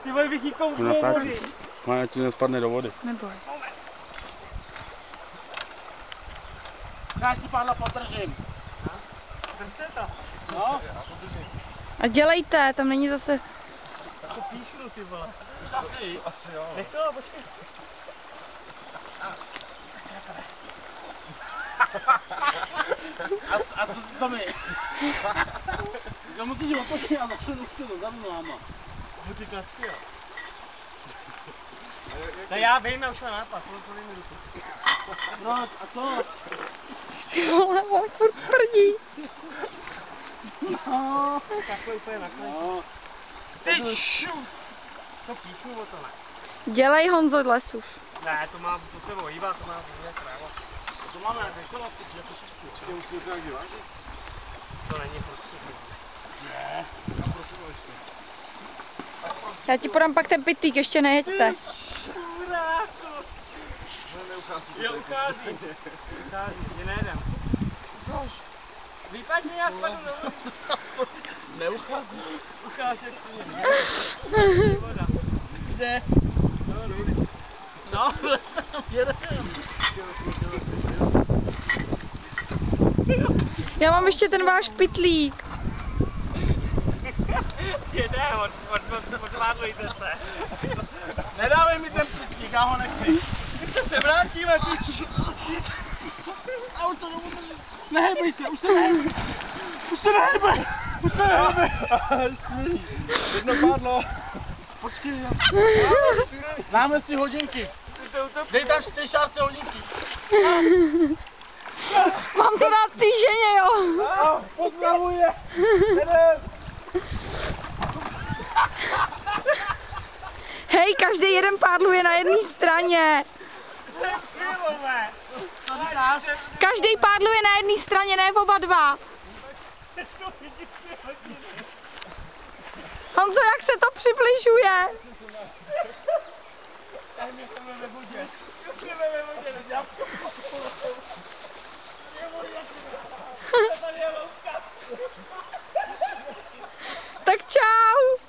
Ty vole, bych jí kouknul do vody. Má, ti nespadne do vody. Neboj. Já ti pána podržím. Držte to. No. A dělejte, tam není zase... To píšnu, ty vole. Už asi. Asi jo. Nech to, počkej. A co my? No musíš otočit a zašel se dozadu nohama. Ty klacky, jo. No já vím, já už mám nápad, to nejme ruku. No a co? Ty vole, on furt prdí. No, takhle úplně nakonec. No. Ty šu! To píšnu o tohle. Dělej, Honzo, les už. Ne, to se ohýbá, to má hodně tráva. To máme jako na skuči, jako šičku. Ty musíme to nějak vyvážit? To není prostě. Ne, já prosím ještě. Já ti podám pak ten pitlík, ještě nejeďte. Čuráku! Jo, uchází. Uchází, je nejedem. Vypadni, já spadnu do vody. Neuchází. Uchází, jak svině. Voda. Kde? No, vlastně tam jedem. Já mám ještě ten váš pitlík. Jede, odvádlujte se. Nedávej mi ten pitlík, já ho nechci. My se převrátíme, ty. Auto nemůže. Nehejbej se, už se nehejbej. Už se nehejbej. Už se nehejbej. Jedno pádlo. Počkej, já. Dáme si hodinky. Dej tam ty šárce hodinky. Mám to dát té ženě, jo. Pozdravuje. Hej, každý jeden pádluje na jedné straně. Každý pádluje na jedné straně, ne oba dva. Honzo, jak se to přibližuje? Tak čau.